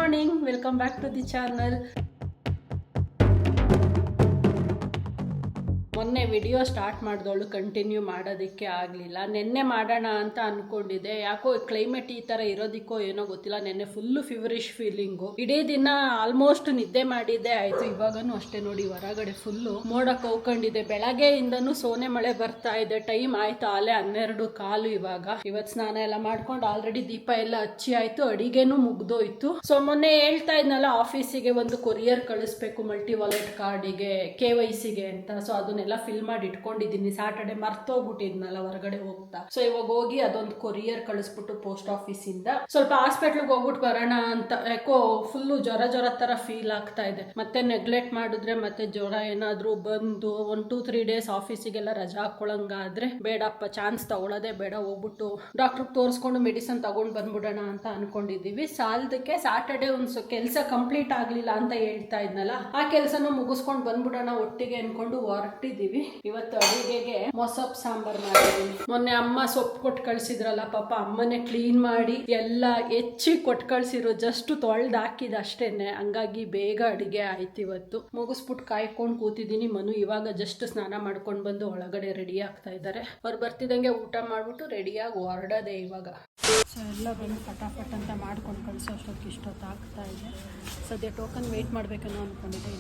Morning, welcome back to the channel. ಮೊನ್ನೆ video start ಮಾಡಿದವಳು continue ಮಾಡೋದಕ್ಕೆ ಆಗಲಿಲ್ಲ. ನಿನ್ನೆ ಮಾಡೋಣ ಅಂತ ಅಂದ್ಕೊಂಡಿದ್ದೆ. ಯಾಕೋ ಕ್ಲೈಮೇಟ್ ಈ ಥರ ಇರೋದಕ್ಕೋ ಏನೋ ಗೊತ್ತಿಲ್ಲ, ನಿನ್ನೆ ಫುಲ್ಲು ಫೀವರಿಶ್ ಫೀಲಿಂಗು. ಇಡೀ ದಿನ ಆಲ್ಮೋಸ್ಟ್ ನಿದ್ದೆ ಮಾಡಿದ್ದೆ ಆಯಿತು. ಇವಾಗನೂ ಅಷ್ಟೇ ನೋಡಿ, ಹೊರಗಡೆ ಫುಲ್ಲು ಮೋಡ ಕೌಕೊಂಡಿದೆ. ಬೆಳಗ್ಗೆಯಿಂದನೂ ಸೋನೆ ಮಳೆ ಬರ್ತಾ ಇದೆ. ಟೈಮ್ ಆಯಿತು ಆಲೆ 12:15 ಇವಾಗ. ಇವತ್ತು ಸ್ನಾನ ಎಲ್ಲ ಮಾಡ್ಕೊಂಡು ಆಲ್ರೆಡಿ ದೀಪ ಎಲ್ಲ ಹಚ್ಚಿ ಆಯಿತು, ಅಡಿಗೆನೂ ಮುಗ್ದೋಯ್ತು. ಸೊ ಮೊನ್ನೆ ಹೇಳ್ತಾ ಇದ್ನಲ್ಲ, ಆಫೀಸಿಗೆ ಒಂದು ಕೊರಿಯರ್ ಕಳಿಸ್ಬೇಕು ಮಲ್ಟಿ ವಾಲೆಟ್ ಕಾರ್ಡಿಗೆ, KYCಗೆ ಅಂತ. ಸೊ ಅದನ್ನೆಲ್ಲ ಫಿಲ್ ಮಾಡಿ ಇಟ್ಕೊಂಡಿದ್ದೀನಿ. ಸ್ಯಾಟರ್ಡೆ ಮರ್ತೋಗ್ಬಿಟ್ಟಿದ್ನಲ್ಲ ಹೊರಗಡೆ ಹೋಗ್ತಾ. ಸೊ ಇವಾಗ ಹೋಗಿ ಅದೊಂದು ಕೊರಿಯರ್ ಕಳಿಸ್ಬಿಟ್ಟು ಪೋಸ್ಟ್ ಆಫೀಸ್ ಇಂದ ಸ್ವಲ್ಪ ಹಾಸ್ಪಿಟ್ಲ್ಗೆ ಹೋಗ್ಬಿಟ್ಟು ಬರೋಣ ಅಂತ. ಯಾಕೋ ಫುಲ್ಲು ಜ್ವರ ತರ ಫೀಲ್ ಆಗ್ತಾ ಇದೆ. ಮತ್ತೆ ನೆಗ್ಲೆಕ್ಟ್ ಮಾಡಿದ್ರೆ ಮತ್ತೆ ಜ್ವರ ಏನಾದ್ರೂ ಬಂದು 1-2-3 ಡೇಸ್ ಆಫೀಸಿಗೆಲ್ಲ ರಜಾ ಹಾಕೊಳ್ಳಂಗಾದ್ರೆ ಬೇಡಪ್ಪ, ಚಾನ್ಸ್ ತಗೊಳ್ಳೋದೇ ಬೇಡ. ಹೋಗ್ಬಿಟ್ಟು ಡಾಕ್ಟರ್ ತೋರಿಸ್ಕೊಂಡು ಮೆಡಿಸನ್ ತಗೊಂಡು ಬಂದ್ಬಿಡೋಣ ಅಂತ ಅನ್ಕೊಂಡಿದೀವಿ. ಸಾಲದಕ್ಕೆ ಸ್ಯಾಟರ್ಡೆ ಒಂದು ಕೆಲಸ ಕಂಪ್ಲೀಟ್ ಆಗ್ಲಿಲ್ಲ ಅಂತ ಹೇಳ್ತಾ ಇದ್ನಲ್ಲ, ಆ ಕೆಲಸನೂ ಮುಗಿಸ್ಕೊಂಡು ಬಂದ್ಬಿಡೋಣ ಒಟ್ಟಿಗೆ ಅನ್ಕೊಂಡು ಹೊರಟಿದ್ದೀವಿ. ಇವತ್ತು ಅಡಿಗೆಗೆ ಮೊಸಪ್ ಸಾಂಬಾರ್ ಮಾಡಿದೀನಿ. ಮೊನ್ನೆ ಅಮ್ಮ ಸೊಪ್ಪು ಕೊಟ್ಟು ಕಳ್ಸಿದ್ರಲ್ಲ, ಪಾಪ ಅಮ್ಮನೆ ಕ್ಲೀನ್ ಮಾಡಿ ಎಲ್ಲ ಹೆಚ್ಚಿ ಕೊಟ್ಟು ಕಳ್ಸಿರೋ. ಜಸ್ಟ್ ತೊಳ್ದು ಹಾಕಿದ ಅಷ್ಟೇನೆ, ಹಂಗಾಗಿ ಬೇಗ ಅಡಿಗೆ ಆಯ್ತು. ಇವತ್ತು ಮುಗಿಸ್ಬಿಟ್ಟು ಕಾಯ್ಕೊಂಡು ಕೂತಿದ್ದೀನಿ. ಮನು ಇವಾಗ ಜಸ್ಟ್ ಸ್ನಾನ ಮಾಡ್ಕೊಂಡು ಬಂದು ಒಳಗಡೆ ರೆಡಿ ಆಗ್ತಾ ಇದ್ದಾರೆ. ಅವ್ರು ಬರ್ತಿದ್ದಂಗೆ ಊಟ ಮಾಡ್ಬಿಟ್ಟು ರೆಡಿಯಾಗಿ ಹೊರಡೋದೆ ಇವಾಗ. ಸೊ ಎಲ್ಲ ಬಂದು ಫಟಾಫಟ್ ಅಂತ ಮಾಡ್ಕೊಂಡು ಕಳಿಸೋ ಅಷ್ಟೊತ್ತಿಗೆ ಇಷ್ಟೊತ್ತು ಆಗ್ತಾ ಇದೆ. ಸದ್ಯ ಟೋಕನ್ ವೆಯ್ಟ್ ಮಾಡ್ಬೇಕನ್ನೋ ಅಂದ್ಕೊಂಡಿದ್ದೆ.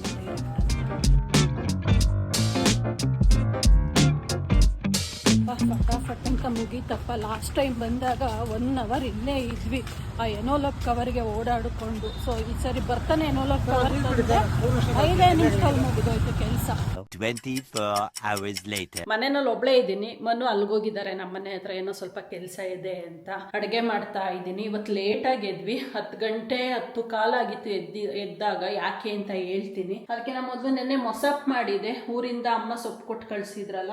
ಫಟಾಫಟ್ ಅಂತ ಮುಗೀತಪ್ಪ. ಲಾಸ್ಟ್ ಟೈಮ್ ಬಂದಾಗ 1 ಅವರ್ ಇಲ್ಲೇ ಇದ್ವಿ ಆ ಎನೋಲಪ್ ಕವರ್ಗೆ ಓಡಾಡಿಕೊಂಡು. ಸೊ ಈ ಸರಿ ಬರ್ತಾನೆ ಎನೋಲಪ್ ಕವರ್ 5 ನಿಮಿಷದಲ್ಲಿ ಮುಗಿದೋಯ್ತು ಕೆಲಸ. ಮನೆಯಲ್ಲಿ ಒಬ್ಳೇ ಇದ್ದೀನಿ. ಮನು ಅಲ್ಗೋಗಿದ್ದಾರೆ, ನಮ್ಮ ಮನೆ ಹತ್ರ ಏನೋ ಸ್ವಲ್ಪ ಕೆಲಸ ಇದೆ ಅಂತ. ಅಡುಗೆ ಮಾಡ್ತಾ ಇದ್ದೀನಿ. ಇವತ್ತು ಲೇಟಾಗಿ ಎದ್ವಿ. 10 ಗಂಟೆ 10:15 ಆಗಿತ್ತು ಎದ್ದಾಗ. ಯಾಕೆ ಅಂತ ಹೇಳ್ತೀನಿ. ಅದಕ್ಕೆ ನಾನು ಮೊದಲು ನೆನ್ನೆ ಮೊಸಪ್ ಮಾಡಿದೆ. ಊರಿಂದ ಅಮ್ಮ ಸೊಪ್ಪು ಕೊಟ್ಟು ಕಳ್ಸಿದ್ರಲ್ಲ,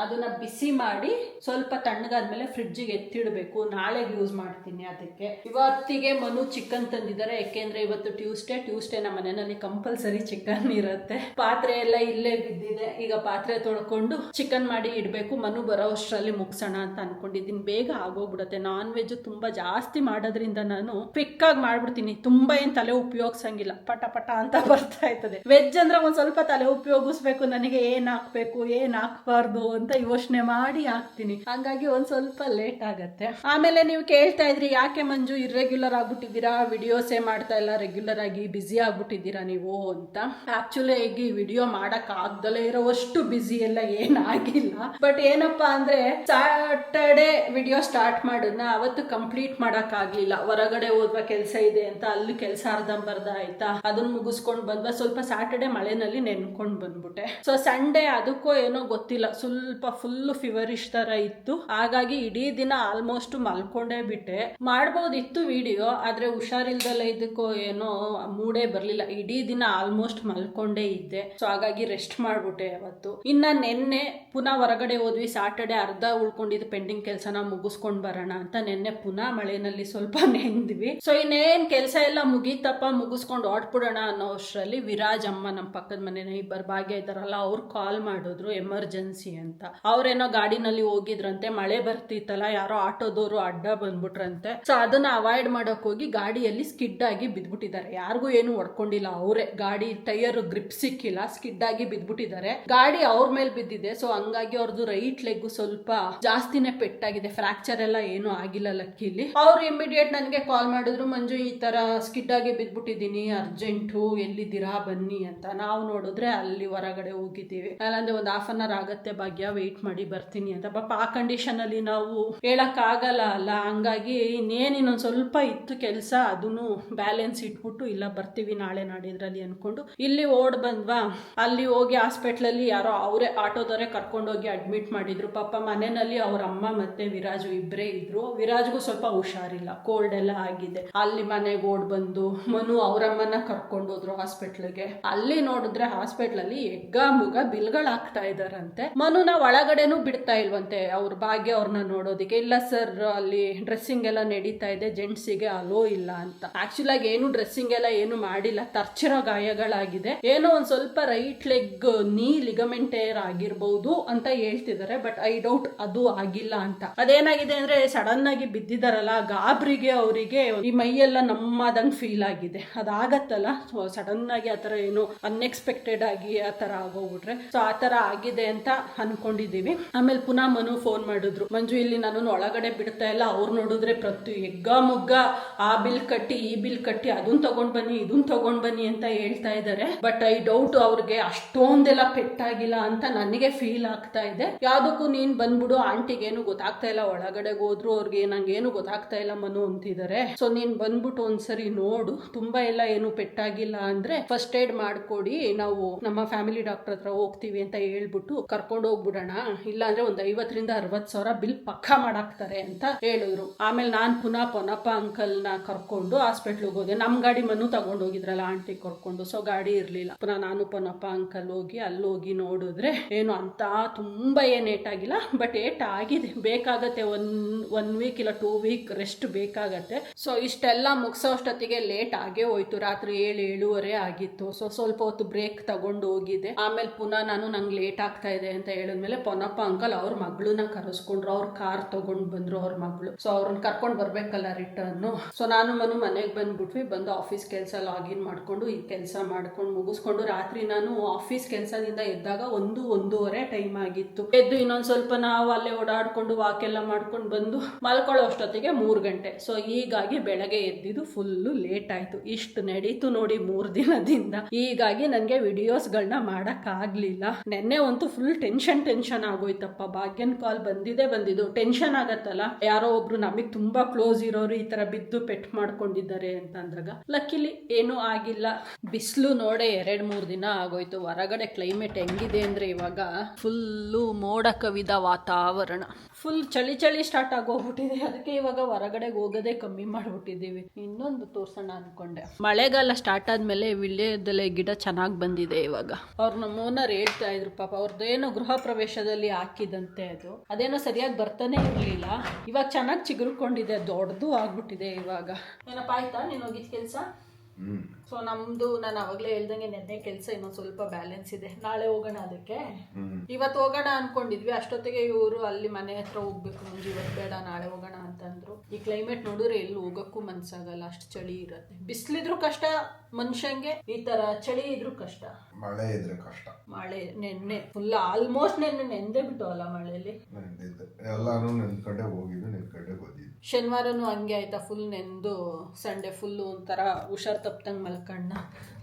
ಅದನ್ನ ಬಿಸಿ ಮಾಡಿ ಸ್ವಲ್ಪ ತಣ್ಣಗಾದ್ಮೇಲೆ ಫ್ರಿಡ್ಜಿಗೆ ಎತ್ತಿಡ್ಬೇಕು. ನಾಳೆಗೆ ಯೂಸ್ ಮಾಡ್ತೀನಿ. ಅದಕ್ಕೆ ಇವತ್ತಿಗೆ ಮನು ಚಿಕನ್ ತಂದಿದ್ದಾರೆ. ಯಾಕೆಂದ್ರೆ ಇವತ್ತು ಟ್ಯೂಸ್ಡೇ ನಮ್ಮ ಮನೆಯಲ್ಲಿ ಕಂಪಲ್ಸರಿ ಚಿಕನ್ ಇರುತ್ತೆ. ಪಾತ್ರೆ ಎಲ್ಲ ಇಲ್ಲೇ ಬಿದ್ದಿದೆ. ಈಗ ಪಾತ್ರೆ ತೊಳ್ಕೊಂಡು ಚಿಕನ್ ಮಾಡಿ ಇಡಬೇಕು. ಮನು ಬರೋ ಅಷ್ಟರಲ್ಲಿ ಮುಗಿಸೋಣ ಅಂತ ಅನ್ಕೊಂಡಿದ್ದೀನಿ. ಬೇಗ ಆಗೋಗ್ಬಿಡುತ್ತೆ. ನಾನ್ ವೆಜ್ ತುಂಬಾ ಜಾಸ್ತಿ ಮಾಡೋದ್ರಿಂದ ನಾನು ಕ್ವಿಕ್ ಆಗಿ ಮಾಡ್ಬಿಡ್ತೀನಿ. ತುಂಬಾ ಏನ್ ತಲೆ ಉಪಯೋಗಿಸಂಗಿಲ್ಲ, ಪಟ ಪಟ ಅಂತ ಬರ್ತಾ ಇರ್ತದೆ. ವೆಜ್ ಅಂದ್ರೆ ಒಂದ್ ಸ್ವಲ್ಪ ತಲೆ ಉಪಯೋಗಿಸ್ಬೇಕು. ನನಗೆ ಏನ್ ಹಾಕ್ಬೇಕು ಏನ್ ಹಾಕ್ಬಾರ್ದು ಅಂತ ಯೋಚನೆ ಮಾಡಿ ಹಾಕ್ತೀನಿ. ಹಂಗಾಗಿ ಒಂದ್ ಸ್ವಲ್ಪ ಲೇಟ್ ಆಗತ್ತೆ. ಆಮೇಲೆ ನೀವು ಕೇಳ್ತಾ ಇದ್ರಿ, ಯಾಕೆ ಮಂಜು ಇರ್ರೆಗ್ಯುಲರ್ ಆಗ್ಬಿಟ್ಟಿದ್ದೀರಾ, ವಿಡಿಯೋಸೇ ಮಾಡ್ತಾ ಇಲ್ಲ, ರೆಗ್ಯುಲರ್ ಆಗಿ ಬಿಸಿ ಆಗ್ಬಿಟ್ಟಿದ್ದೀರಾ ನೀವು ಅಂತ. ಆಕ್ಚುಲಿ ಈಗ ವಿಡಿಯೋ ಮಾಡಕ್ ಆಗ್ದಲೇ ಇರೋವಷ್ಟು ಬಿಸಿ ಎಲ್ಲ ಏನಾಗಿಲ್ಲ. ಬಟ್ ಏನಪ್ಪಾ ಅಂದ್ರೆ ಸ್ಯಾಟರ್ಡೆ ವಿಡಿಯೋ ಸ್ಟಾರ್ಟ್ ಮಾಡಿದ್ನ ಅವತ್ತು ಕಂಪ್ಲೀಟ್ ಮಾಡಕ್ ಆಗ್ಲಿಲ್ಲ. ಹೊರಗಡೆ ಹೋದ್ವ ಕೆಲಸ ಇದೆ ಅಂತ ಅಲ್ಲಿ ಕೆಲಸ ಅರ್ಧಂಬರ್ಧ ಆಯ್ತಾ, ಅದನ್ನ ಮುಗಿಸ್ಕೊಂಡು ಬಂದ್ವ. ಸ್ವಲ್ಪ ಸ್ಯಾಟರ್ಡೆ ಮಳೆನಲ್ಲಿ ನೆನ್ಕೊಂಡು ಬಂದ್ಬಿಟ್ಟೆ. ಸೊ ಸಂಡೇ ಅದಕ್ಕೋ ಏನೋ ಗೊತ್ತಿಲ್ಲ, ಸ್ವಲ್ಪ ಫುಲ್ ಫೀವರಿಶ್ ತರ ಇತ್ತು. ಹಾಗಾಗಿ ಇಡೀ ದಿನ ಆಲ್ಮೋಸ್ಟ್ ಮಲ್ಕೊಂಡೇ ಬಿಟ್ಟೆ. ಮಾಡ್ಬೋದಿತ್ತು ವಿಡಿಯೋ, ಆದ್ರೆ ಹುಷಾರಿಲ್ದಲ್ಲ ಇದಕ್ಕೋ ಏನೋ ಮೂಡೇ ಬರ್ಲಿಲ್ಲ. ಇಡೀ ದಿನ ಆಲ್ಮೋಸ್ಟ್ ಮಲ್ಕೊಂಡೇ ಇದ್ದೆ. ಸೊ ಹಾಗಾಗಿ ರೆಸ್ಟ್ ಮಾಡ್ಬಿಟ್ಟೆ ಅವತ್ತು. ಇನ್ನ ನೆನ್ನೆ ಪುನಃ ಹೊರಗಡೆ ಹೋದ್ವಿ. ಸ್ಯಾಟರ್ಡೆ ಅರ್ಧ ಉಳ್ಕೊಂಡಿದ್ದು ಪೆಂಡಿಂಗ್ ಕೆಲಸನ ಮುಗಿಸ್ಕೊಂಡ್ ಬರೋಣ ಅಂತ ನೆನ್ನೆ ಪುನಃ ಮಳೆನಲ್ಲಿ ಸ್ವಲ್ಪ ನೆಂದ್ವಿ. ಸೊ ಇನ್ನೇನ್ ಕೆಲಸ ಎಲ್ಲ ಮುಗೀತಪ್ಪ, ಮುಗಿಸ್ಕೊಂಡು ಹೊರಟ್ಬಿಡೋಣ ಅನ್ನೋ ಅಷ್ಟರಲ್ಲಿ ವಿರಾಜ್ ಅಮ್ಮ, ನಮ್ಮ ಪಕ್ಕದ ಮನೆ ನೈಬರ್ ಭಾಗ್ಯ ಇದ್ದಾರಲ್ಲ, ಅವ್ರು ಕಾಲ್ ಮಾಡಿದ್ರು ಎಮರ್ಜೆನ್ಸಿ ಅಂತ. ಅವ್ರೇನೋ ಗಾಡಿನಲ್ಲಿ ಹೋಗಿದ್ರಂತೆ, ಮಳೆ ಬರ್ತಿತ್ತಲ್ಲ, ಯಾರೋ ಆಟೋದವರು ಅಡ್ಡ ಬಂದ್ಬಿಟ್ರಂತೆ. ಸೊ ಅದನ್ನ ಅವಾಯ್ಡ್ ಮಾಡಕ್ ಹೋಗಿ ಗಾಡಿಯಲ್ಲಿ ಸ್ಕಿಡ್ ಆಗಿ ಬಿದ್ಬಿಟ್ಟಿದ್ದಾರೆ. ಯಾರಿಗೂ ಏನು ಹೊಡ್ಕೊಂಡಿಲ್ಲ, ಅವರೇ ಗಾಡಿ ಟೈರ್ ಗ್ರಿಪ್ ಸಿಕ್ಕಿಲ್ಲ, ಸ್ಕಿಡ್ ಆಗಿ ಬಿದ್ಬಿಟ್ಟಿದ್ದಾರೆ. ಗಾಡಿ ಅವ್ರ ಮೇಲೆ ಬಿದ್ದಿದೆ. ಸೊ ಹಂಗಾಗಿ ಅವ್ರದ್ದು ರೈಟ್ ಲೆಗ್ ಸ್ವಲ್ಪ ಜಾಸ್ತಿನೇ ಪೆಟ್ಟಾಗಿದೆ. ಫ್ರಾಕ್ಚರ್ ಎಲ್ಲ ಏನು ಆಗಿಲ್ಲ ಲಕ್ಕಿಲಿ. ಅವ್ರು ಇಮಿಡಿಯೇಟ್ ನನಗೆ ಕಾಲ್ ಮಾಡಿದ್ರು, ಮಂಜು ಈ ತರ ಸ್ಕಿಡ್ ಆಗಿ ಬಿದ್ಬಿಟ್ಟಿದೀನಿ, ಅರ್ಜೆಂಟು, ಎಲ್ಲಿದ್ದೀರಾ ಬನ್ನಿ ಅಂತ. ನಾವು ನೋಡಿದ್ರೆ ಅಲ್ಲಿ ಹೊರಗಡೆ ಹೋಗಿದ್ದೀವಿ. ಅಲ್ಲಂದ್ರೆ ಒಂದು 1/2 ಅವರ್ ಆಗತ್ತೆ ಭಾಗ್ಯ, ವೆಯ್ಟ್ ಮಾಡಿ ಬರ್ತೀನಿ ಅಂತ. ಪಾಪ ಆ ಕಂಡೀಷನ್ ಅಲ್ಲಿ ನಾವು ಹೇಳಕ್ ಆಗಲ್ಲ ಅಲ್ಲ. ಹಂಗಾಗಿ ಇನ್ನೊಂದ್ ಸ್ವಲ್ಪ ಇತ್ತು ಕೆಲಸ, ಅದನ್ನು ಬ್ಯಾಲೆನ್ಸ್ ಇಟ್ಬಿಟ್ಟು ಇಲ್ಲ ಬರ್ತೀವಿ ನಾಳೆ ನಾಡಿದ್ರಲ್ಲಿ ಅನ್ಕೊಂಡು ಇಲ್ಲಿ ಓಡ್ ಬಂದ್ವಾ. ಅಲ್ಲಿ ಹೋಗಿ ಹಾಸ್ಪಿಟ್ಲ್ ಅಲ್ಲಿ ಯಾರೋ ಅವರೇ ಆಟೋದವರೇ ಕರ್ಕೊಂಡೋಗಿ ಅಡ್ಮಿಟ್ ಮಾಡಿದ್ರು. ಪಾಪ ಮನೆಯಲ್ಲಿ ಅವ್ರ ಅಮ್ಮ ಮತ್ತೆ ವಿರಾಜು ಇಬ್ಬರೇ ಇದ್ರು. ವಿರಾಜ್ಗೂ ಸ್ವಲ್ಪ ಹುಷಾರಿಲ್ಲ, ಕೋಲ್ಡ್ ಎಲ್ಲ ಆಗಿದೆ. ಅಲ್ಲಿ ಮನೆಗೆ ಓಡ್ ಬಂದು ಮನು ಅವ್ರಮ್ಮನ ಕರ್ಕೊಂಡೋದ್ರು ಹಾಸ್ಪಿಟ್ಲ್ಗೆ. ಅಲ್ಲಿ ನೋಡಿದ್ರೆ ಹಾಸ್ಪಿಟ್ಲ್ ಅಲ್ಲಿ ಎಗ್ಗ ಮುಗ ಬಿಲ್ಗಳಾಗ್ತಾ ಇದಾರಂತೆ. ಮನುನ ಒಳಗಡೆನೂ ಬಿಡ್ತಾ ಇಲ್ವಂತೆ ಅವ್ರ ಭಾಗ್ಯ ಅವ್ರನ್ನ ನೋಡೋದಕ್ಕೆ. ಇಲ್ಲ ಸರ್ ಅಲ್ಲಿ ಡ್ರೆಸ್ಸಿಂಗ್ ಎಲ್ಲ ನಡೀತಾ ಇದೆ, ಜೆಂಟ್ಸಿಗೆ ಅಲೋ ಇಲ್ಲ ಅಂತ. ಆಕ್ಚುಲ್ ಆಗಿ ಏನು ಡ್ರೆಸ್ಸಿಂಗ್ ಎಲ್ಲ ಏನು ಮಾಡಿಲ್ಲ, ತರ್ಚಿರೋ ಗಾಯಗಳಾಗಿದೆ. ಏನೋ ಒಂದ್ ಸ್ವಲ್ಪ ರೈಟ್ ಲೆಗ್ ನೀ ಲಿಗಮೆಂಟ್ ಏರ್ ಆಗಿರ್ಬಹುದು ಅಂತ ಹೇಳ್ತಿದ್ದಾರೆ, ಬಟ್ ಐ ಡೌಟ್ ಅದು ಆಗಿಲ್ಲ ಅಂತ. ಅದೇನಾಗಿದೆ ಅಂದ್ರೆ ಸಡನ್ ಆಗಿ ಬಿದ್ದಿದಾರಲ್ಲ, ಗಾಬ್ರಿಗೆ ಅವರಿಗೆ ಈ ಮೈಯೆಲ್ಲ ನಮ್ಮದಂಗ್ ಫೀಲ್ ಆಗಿದೆ. ಅದಾಗತ್ತಲ್ಲ ಸಡನ್ ಆಗಿ ಆತರ ಏನು ಅನ್ಎಕ್ಸ್ಪೆಕ್ಟೆಡ್ ಆಗಿ ಆತರ ಆಗೋಗ್ಬಿಟ್ರೆ, ಸೊ ಆತರ ಆಗಿದೆ ಅಂತ ಅನ್ಕೊಂಡಿದೀವಿ. ಆಮೇಲೆ ಪುನಃ ಮನು ಫೋನ್ ಮಾಡಿದ್ರು, ಮಂಜು ಇಲ್ಲಿ ನಾನು ಒಳಗಡೆ ಬಿಡ್ತಾ ಇಲ್ಲ, ಅವ್ರು ನೋಡಿದ್ರೆ ಪ್ರತಿ ಎಗ್ಗ ಮುಗ್ಗ ಆ ಬಿಲ್ ಕಟ್ಟಿ ಈ ಬಿಲ್ ಕಟ್ಟಿ ಅದನ್ನ ತಗೊಂಡ್ ಬನ್ನಿ ಇದನ್ನ ತಗೊಂಡ್ ಬನ್ನಿ ಅಂತ ಹೇಳ್ತಾ ಇದ್ದಾರೆ. ಬಟ್ ಐ ಡೌಟ್ ಅವ್ರಿಗೆ ಅಷ್ಟೊಂದೆಲ್ಲ ಪೆಟ್ಟಾಗಿಲ್ಲ ಅಂತ ನನಗೆ ಫೀಲ್ ಆಗ್ತಾ ಇದೆ. ಯಾವ್ದಕ್ಕೂ ನೀನ್ ಬಂದ್ಬಿಡು, ಆಂಟಿಗೇನು ಗೊತ್ತಾಗ್ತಾ ಇಲ್ಲ, ಒಳಗಡೆ ಹೋದ್ರು ಅವ್ರಿಗೆ ನಂಗೇನು ಗೊತ್ತಾಗ್ತಾ ಇಲ್ಲ ಮನು ಅಂತಿದ್ದಾರೆ. ಸೊ ನೀನ್ ಬಂದ್ಬಿಟ್ಟು ಒಂದ್ಸರಿ ನೋಡು, ತುಂಬಾ ಎಲ್ಲ ಏನು ಪೆಟ್ಟಾಗಿಲ್ಲ ಅಂದ್ರೆ ಫಸ್ಟ್ ಏಡ್ ಮಾಡ್ಕೊಡಿ, ನಾವು ನಮ್ಮ ಫ್ಯಾಮಿಲಿ ಡಾಕ್ಟರ್ ಹತ್ರ ಹೋಗ್ತೀವಿ ಅಂತ ಹೇಳ್ಬಿಟ್ಟು ಕರ್ಕೊಂಡು ಹೋಗ್ಬಿಡೋಣ, ಇಲ್ಲ ಅಂದ್ರೆ ಒಂದ್ 50,000-60,000 ಬಿಲ್ ಪಕ್ಕಾ ಮಾಡಾಕ್ತಾರೆ ಅಂತ ಹೇಳಿದ್ರು. ಆಮೇಲೆ ನಾನ್ ಪುನಃ ಪೊನ್ನಪ್ಪ ಅಂಕಲ್ ನ ಕರ್ಕೊಂಡು ಹಾಸ್ಪಿಟ್ಲಿಗೆ ಹೋದೆ. ನಮ್ ಗಾಡಿ ಮನು ತಗೊಂಡ್ ಹೋಗಿದ್ರಲ್ಲ ಆಂಟಿ ಕರ್ಕೊಂಡು, ಸೊ ಗಾಡಿ ಇರ್ಲಿಲ್ಲ. ಪುನಃ ನಾನು ಪೊನ್ನಪ್ಪ ಅಂಕಲ್ ಹೋಗಿ ಅಲ್ಲಿ ಹೋಗಿ ನೋಡಿದ್ರೆ ಏನು ಅಂತ ತುಂಬಾ ಏನ್ ಏಟಾಗಿಲ್ಲ, ಬಟ್ ಏಟ್ ಆಗಿದೆ. ಬೇಕಾಗತ್ತೆ ಒನ್ ವೀಕ್ ಇಲ್ಲ 2 ವೀಕ್ ರೆಸ್ಟ್ ಬೇಕಾಗತ್ತೆ. ಸೊ ಇಷ್ಟೆಲ್ಲ ಮುಗಿಸೋಷ್ಟೊತ್ತಿಗೆ ಲೇಟ್ ಆಗೇ ಹೋಯ್ತು, ರಾತ್ರಿ 7-7:30 ಆಗಿತ್ತು. ಸೊ ಸ್ವಲ್ಪ ಹೊತ್ತು ಬ್ರೇಕ್ ತಗೊಂಡು ಹೋಗಿದೆ. ಆಮೇಲೆ ಪುನಃ ನಂಗೆ ಲೇಟ್ ಆಗ್ತಾ ಇದೆ ಅಂತ ಹೇಳಿದ್ಮೇಲೆ ಪೊನ್ನಪ್ಪ ಅಂಕಲ್ ಅವ್ರ ಮಗಳನ್ನ ಕರೆಸ್ಕೊಂಡ್ರು, ಅವ್ರ ಕಾರ್ ತಗೊಂಡ್ ಬಂದ್ರು ಅವ್ರ ಮಗಳು. ಸೊ ಅವ್ರನ್ನ ಕರ್ಕೊಂಡ್ ಬರ್ಬೇಕಲ್ಲ ರಿಟರ್ನ್. ಸೊ ನಾನು ಮನು ಮನೆಗೆ ಬಂದ್ಬಿಟ್ವಿ. ಬಂದು ಆಫೀಸ್ ಕೆಲಸ ಲಾಗಿನ್ ಮಾಡ್ಕೊಂಡು ಈ ಕೆಲಸ ಮಾಡ್ಕೊಂಡು ಮುಗಿಸ್ಕೊಂಡು ರಾತ್ರಿ ನಾನು ಆಫೀಸ್ ಕೆಲಸದಿಂದ ಎದ್ದಾಗ 1-1:30 ಟೈಮ್ ಆಗಿತ್ತು. ಎದ್ದು ಇನ್ನೊಂದ್ ಸ್ವಲ್ಪ ನಾವು ಅಲ್ಲೇ ಓಡಾಡ್ಕೊಂಡು ವಾಕ್ ಎಲ್ಲ ಮಾಡ್ಕೊಂಡು ಬಂದು ಮಲ್ಕೊಳ್ಳೋ ಅಷ್ಟೊತ್ತಿಗೆ 3 ಗಂಟೆ. ಸೊ ಹೀಗಾಗಿ ಬೆಳಗ್ಗೆ ಎದ್ದಿದ್ದು ಫುಲ್ಲು ಲೇಟ್ ಆಯ್ತು. ಇಷ್ಟು ನಡೀತು ನೋಡಿ 3 ದಿನದಿಂದ. ಹೀಗಾಗಿ ನನಗೆ ವಿಡಿಯೋಸ್ಗಳನ್ನ ಮಾಡಕ್ ಆಗ್ಲಿಲ್ಲ. ನೆನ್ನೆ ಅಂತೂ ಫುಲ್ ಟೆನ್ಷನ್ ಆಗೋಯ್ತಪ್ಪ. ಭಾಗ್ಯನ್ ಕಾಲ್ ಬಂದಿದ್ದು ಟೆನ್ಷನ್ ಆಗತ್ತಲ್ಲ, ಯಾರೋ ಒಬ್ರು ನಮಗ್ ತುಂಬಾ ಕ್ಲೋಸ್ ಇರೋರು ಈ ತರ ಬಿದ್ದು ಪೆಟ್ ಮಾಡ್ಕೊಂಡಿದ್ದಾರೆ ಅಂತ ಅಂದಾಗ. ಲಕ್ಕಿಲಿ ಏನೂ ಆಗಿಲ್ಲ. ಬಿಸಿಲು ನೋಡೆ 2-3 ದಿನ ಆಗೋಯ್ತು. ಹೊರಗಡೆ ಕ್ಲೈಮೇಟ್ ಹೆಂಗಿದೆ ಅಂದ್ರೆ ಇವಾಗ ಫುಲ್ಲು ಮೋಡ ಕವಿದ ವಾತಾವರಣ, ಫುಲ್ ಚಳಿ ಸ್ಟಾರ್ಟ್ ಆಗೋಗ್ಬಿಟ್ಟಿದೆ. ಅದಕ್ಕೆ ಇವಾಗ ಹೊರಗಡೆ ಹೋಗೋದೇ ಕಮ್ಮಿ ಮಾಡ್ಬಿಟ್ಟಿದೀವಿ. ಇನ್ನೊಂದು ತೋರ್ಸೋಣ ಅನ್ಕೊಂಡೆ. ಮಳೆಗಾಲ ಸ್ಟಾರ್ಟ್ ಆದ್ಮೇಲೆ ವಿಳ್ಯದೆಲೆ ಗಿಡ ಚೆನ್ನಾಗಿ ಬಂದಿದೆ ಇವಾಗ. ಅವ್ರು ನಮ್ಮ ಓನರ್ ಹೇಳ್ತಾ ಇದ್ರು, ಪಾಪ ಅವ್ರದ್ದೇನೋ ಗೃಹ ಪ್ರವೇಶದಲ್ಲಿ ಹಾಕಿದಂತೆ ಅದೇನೋ ಸರಿಯಾಗಿ ಬರ್ತಾನೆ ಇರ್ಲಿಲ್ಲ. ಇವಾಗ ಚೆನ್ನಾಗಿ ಚಿಗುರ್ಕೊಂಡಿದೆ, ದೊಡ್ಡದು ಆಗ್ಬಿಟ್ಟಿದೆ ಇವಾಗ. ಏನಪ್ಪ ಆಯ್ತಾ ನೀನು ಹೋಗಿದ್ ಕೆಲ್ಸ? ಸೊ ನಮ್ದು ನಾನು ಅವಾಗಲೇ ಹೇಳ್ದಂಗೆ ನೆನ್ನೆ ಕೆಲಸ ಇನ್ನೊಂದು ಸ್ವಲ್ಪ ಬ್ಯಾಲೆನ್ಸ್ ಇದೆ, ನಾಳೆ ಹೋಗೋಣ. ಅದಕ್ಕೆ ಇವತ್ತು ಹೋಗೋಣ ಅನ್ಕೊಂಡಿದ್ವಿ. ಅಷ್ಟೊತ್ತಿಗೆ ಇವರು ಅಲ್ಲಿ ಮನೆ ಹತ್ರ ಹೋಗ್ಬೇಕು, ಮುಂಜಿ ಇವತ್ತು ಬೇಡ ನಾಳೆ ಹೋಗೋಣ ಅಂತಂದ್ರು. ಈ ಕ್ಲೈಮೇಟ್ ನೋಡಿದ್ರೆ ಎಲ್ಲಿ ಹೋಗಕ್ಕೂ ಮನ್ಸಾಗಲ್ಲ, ಅಷ್ಟು ಚಳಿ ಇರತ್ತೆ. ಬಿಸಿಲಿದ್ರು ಕಷ್ಟ ಮನುಷ್ಯಂಗೆ, ಈ ತರ ಚಳಿ ಇದ್ರು ಕಷ್ಟ, ಮಳೆ ಇದ್ರೆ ಕಷ್ಟ. ಮಳೆ ನೆನ್ನೆ ಫುಲ್ ಆಲ್ಮೋಸ್ಟ್ ನೆಂದೇ ಬಿಟ್ಟು ಅಲ್ಲ ಮಳೆಯಲ್ಲಿ ಎಲ್ಲಾನು ನೆನ್ಕೊಂಡೆ ಹೋಗಿದ್ದು, ನೆನ್ಕೊಂಡೆ ಬಂದಿದ್ದು. ಶನಿವಾರನು ಹಂಗೆ ಆಯ್ತಾ, ಫುಲ್ ನೆಂದು ಸಂಡೆ ಫುಲ್ ಒಂಥರ ಹುಷಾರ್ ತಪ್ಪದಂಗೆ ಮಲ್ಕಣ್ಣ.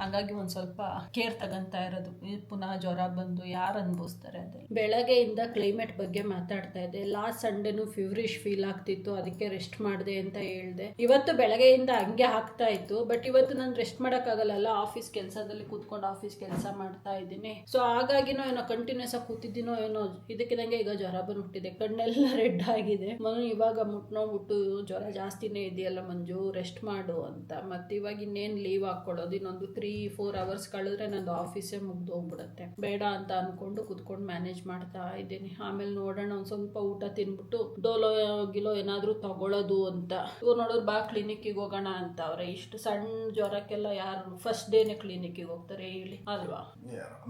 ಹಂಗಾಗಿ ಒಂದ್ ಸ್ವಲ್ಪ ಕೇರ್ ತಗೊಂತಾ ಇರೋದು. ಪುನಃ ಜ್ವರ ಬಂದು ಯಾರು ಅನ್ಭವಿಸ್ತಾರೆ ಅದನ್ನ. ಬೆಳಗ್ಗೆಯಿಂದ ಕ್ಲೈಮೇಟ್ ಬಗ್ಗೆ ಮಾತಾಡ್ತಾ ಇದ್ದೆ. ಲಾಸ್ಟ್ ಸಂಡೇನು ಫೀವರಿಶ್ ಫೀಲ್ ಆಗ್ತಿತ್ತು, ಅದಕ್ಕೆ ರೆಸ್ಟ್ ಮಾಡಿದೆ ಅಂತ ಹೇಳ್ದೆ. ಇವತ್ತು ಬೆಳಗ್ಗೆಯಿಂದ ಹಂಗೆ ಆಗ್ತಾ ಇತ್ತು, ಬಟ್ ಇವತ್ತು ನಾನು ರೆಸ್ಟ್ ಮಾಡೋಕ್ಕಾಗಲ್ಲ, ಆಫೀಸ್ ಕೆಲಸದಲ್ಲಿ ಕೂತ್ಕೊಂಡು ಆಫೀಸ್ ಕೆಲಸ ಮಾಡ್ತಾ ಇದ್ದೀನಿ. ಸೊ ಹಾಗಾಗಿನೋ ಏನೋ ಕಂಟಿನ್ಯೂಸ್ ಆಗಿ ಕೂತಿದ್ದೀನೋ ಏನೋ ಇದಕ್ಕಿದಂಗೆ ಈಗ ಜ್ವರ ಬಂದ್ಬಿಟ್ಟಿದೆ, ಕಣ್ಣೆಲ್ಲ ರೆಡ್ ಆಗಿದೆ. ಮನು ಇವಾಗ ಮುಟ್ನೋಗ್ಬಿಟ್ಟು ಜ್ವರ ಜಾಸ್ತಿನೇ ಇದೆಯಲ್ಲ ಮಂಜು, ರೆಸ್ಟ್ ಮಾಡು ಅಂತ. ಮತ್ತೆ ಇವಾಗ ಇನ್ನೇನು ಲೀವ್ ಹಾಕೊಳ್ಳೋದು, ಇನ್ನೊಂದು 3-4 ಅವರ್ಸ್ ಕಳೆದ್ರೆ ನಂದು ಆಫೀಸೇ ಮುಗ್ದು ಹೋಗ್ಬಿಡುತ್ತೆ. ಬೇಡ ಅಂತ ಅನ್ಕೊಂಡು ಕುತ್ಕೊಂಡು ಮ್ಯಾನೇಜ್ ಮಾಡ್ತಾ ಇದ್ದೀನಿ. ಆಮೇಲೆ ನೋಡೋಣ, ಒಂದ್ ಸ್ವಲ್ಪ ಊಟ ತಿನ್ಬಿಟ್ಟು ಡೋಲೋ ಗಿಲೋ ಏನಾದ್ರೂ ತಗೊಳ್ಳೋದು ಅಂತ. ಇವ್ರು ನೋಡೋರು ಬಾ ಕ್ಲಿನಿಕ್ಕಿಗೆ ಹೋಗೋಣ ಅಂತ ಅವ್ರೆ. ಇಷ್ಟು ಸಣ್ಣ ಜ್ವರಕ್ಕೆಲ್ಲ ಯಾರು ಫಸ್ಟ್ ಡೇನೆ ಕ್ಲಿನಿಕ್ಕಿಗೆ ಹೋಗ್ತಾರೆ ಹೇಳಿ ಅಲ್ವಾ?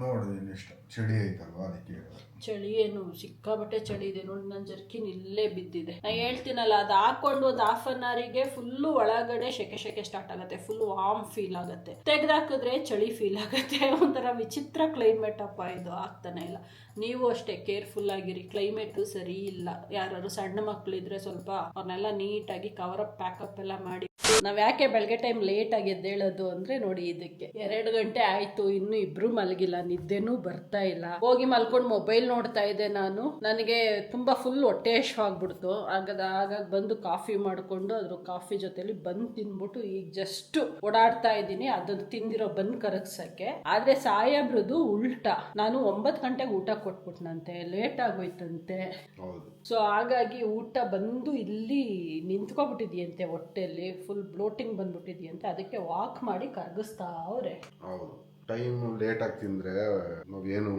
ನೋಡಿ ಚಳಿ ಐತಲ್ವಾ, ಅದಕ್ಕೆ ಚಳಿ ಏನು ಸಿಕ್ಕಾಬಟ್ಟೆ ಚಳಿ ಇದೆ ನೋಡಿ. ನನ್ನ ಜರ್ಕಿನ್ ಇಲ್ಲೇ ಬಿದ್ದಿದೆ. ನಾ ಹೇಳ್ತೀನಲ್ಲ, ಅದು ಹಾಕೊಂಡು ಒಂದು ಹಾಫ್ ಅನ್ ಅವರಿಗೆ ಫುಲ್ಲು ಒಳಗಡೆ ಶೆಕೆ ಸ್ಟಾರ್ಟ್ ಆಗುತ್ತೆ, ಫುಲ್ ವಾರ್ಮ್ ಫೀಲ್ ಆಗುತ್ತೆ. ತೆಗ್ದಾಕಿದ್ರೆ ಚಳಿ ಫೀಲ್ ಆಗುತ್ತೆ. ಒಂಥರ ವಿಚಿತ್ರ ಕ್ಲೈಮೇಟ್ ಅಪ್ಪ ಇದು, ಆಗ್ತಾನೆ ಇಲ್ಲ. ನೀವು ಅಷ್ಟೇ ಕೇರ್ಫುಲ್ ಆಗಿರಿ, ಕ್ಲೈಮೇಟು ಸರಿ ಇಲ್ಲ. ಯಾರು ಸಣ್ಣ ಮಕ್ಕಳಿದ್ರೆ ಸ್ವಲ್ಪ ಅವ್ರನ್ನೆಲ್ಲ ನೀಟಾಗಿ ಕವರ್ ಅಪ್ ಪ್ಯಾಕಪ್ ಎಲ್ಲ ಮಾಡಿ. ನಾವ್ ಯಾಕೆ ಬೆಳಗ್ಗೆ ಟೈಮ್ ಲೇಟ್ ಆಗಿ ಎದ್ದೇಳೋದು ಅಂದ್ರೆ ನೋಡಿ, ಇದಕ್ಕೆ 2 ಗಂಟೆ ಆಯ್ತು, ಇನ್ನು ಇಬ್ರು ಮಲಗಿಲ್ಲ, ನಿದ್ದೆನೂ ಬರ್ತಾ ಇಲ್ಲ. ಹೋಗಿ ಮಲ್ಕೊಂಡು ಮೊಬೈಲ್ ನೋಡ್ತಾ ಇದ್ದೆ ನಾನು. ನನಗೆ ತುಂಬಾ ಫುಲ್ ಹೊಟ್ಟೆ ಹಶ್ವಾಗ್ಬಿಡ್ತು. ಆಗಾಗ ಬಂದು ಕಾಫಿ ಮಾಡ್ಕೊಂಡು ಅದ್ರ ಕಾಫಿ ಜೊತೆಲಿ ಬಂದ್ ತಿನ್ಬಿಟ್ಟು ಈಗ ಜಸ್ಟ್ ಓಡಾಡ್ತಾ ಇದ್ದೀನಿ, ಅದನ್ನ ತಿಂದಿರೋ ಬಂದ್ ಕರಗ್ಸಕ್ಕೆ. ಆದ್ರೆ ಸಾಯಬ್ರದು ಉಲ್ಟಾ, ನಾನು 9 ಗಂಟೆಗೆ ಊಟ ಕೊಟ್ಬಿಟ್ನಂತೆ, ಲೇಟ್ ಆಗೋಯ್ತಂತೆ. ಸೊ ಹಾಗಾಗಿ ಊಟ ಬಂದು ಇಲ್ಲಿ ನಿಂತ್ಕೊಬಿಟ್ಟಿದ್ಯಂತೆ, ಹೊಟ್ಟೆಯಲ್ಲಿ ಫುಲ್ ಬ್ಲೋಟಿಂಗ್ ಬಂದ್ಬಿಟ್ಟಿದ್ಯಂತೆ. ಅದಕ್ಕೆ ವಾಕ್ ಮಾಡಿ ಕರಗಿಸ್ತಾ ಅವ್ರೆ. ಹೌದು, ಟೈಮ್ ಲೇಟ್ ಆಗಿ ತಿಂದ್ರೆ ನಾವೇನು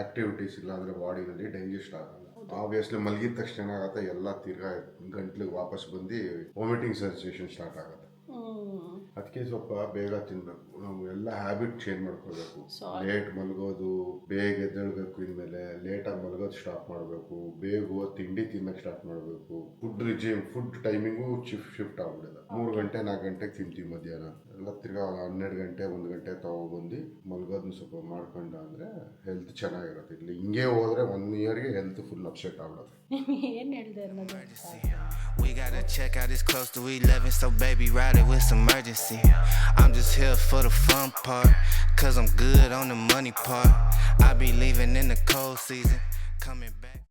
ಆಕ್ಟಿವಿಟೀಸ್ ಇಲ್ಲ ಅಂದ್ರೆ ಬಾಡಿನಲ್ಲಿ ಡೈಜೆಸ್ಟ್ ಆಗಲ್ಲ. ಆಬ್ವಿಯಸ್ಲಿ ಮಲಗಿದ ತಕ್ಷಣ ಏನಾಗತ್ತೆ ಎಲ್ಲ ತಿರ್ಗಾ ಗಂಟ್ಲಿಗೆ ವಾಪಸ್ ಬಂದು ವಾಮಿಟಿಂಗ್ ಸೆನ್ಸೇಷನ್ ಸ್ಟಾರ್ಟ್ ಆಗುತ್ತೆ. ಅದಕ್ಕೆ ಸ್ವಲ್ಪ ಬೇಗ ತಿನ್ಬೇಕು. ನಾವು ಎಲ್ಲ ಹ್ಯಾಬಿಟ್ ಚೇಂಜ್ ಮಾಡ್ಕೋಬೇಕು. ಲೇಟ್ ಮಲಗೋದು, ಬೇಗ ಎದ್ದೇಳ್ಬೇಕು, ಇನ್ಮೇಲೆ ಲೇಟಾಗಿ ಮಲಗೋದು ಸ್ಟಾಪ್ ಮಾಡಬೇಕು, ಬೇಗ ತಿಂಡಿ ತಿನ್ನಕ್ಕೆ ಸ್ಟಾರ್ಟ್ ಮಾಡಬೇಕು. Food timing shift ಆಗ್ಬಿಡಿದೆ. 3 ಗಂಟೆ 4 ಗಂಟೆಗೆ ತಿಂತೀವಿ ಮಧ್ಯಾಹ್ನ, ಎಲ್ಲ ತಿರ್ಗಾ 12 ಗಂಟೆ 1 ಗಂಟೆ ತಗೊಬಂದು ಮಲಗೋದನ್ನ ಸ್ವಲ್ಪ ಮಾಡ್ಕೊಂಡು ಅಂದರೆ ಹೆಲ್ತ್ ಚೆನ್ನಾಗಿರುತ್ತೆ. ಇಲ್ಲಿ ಹಿಂಗೆ ಹೋದ್ರೆ 1 ಇಯರ್ಗೆ ಹೆಲ್ತ್ ಫುಲ್ ಅಪ್ಸೆಟ್ ಆಗ್ಬಿಡುತ್ತೆ. ಏನು ಹೇಳಿದೆ ಅನ್ನೋದು We gotta check out, it's close to 11, so baby ride it with some urgency. I'm just here for the fun part, cause I'm good on the money part. I be leaving in the cold season, coming back.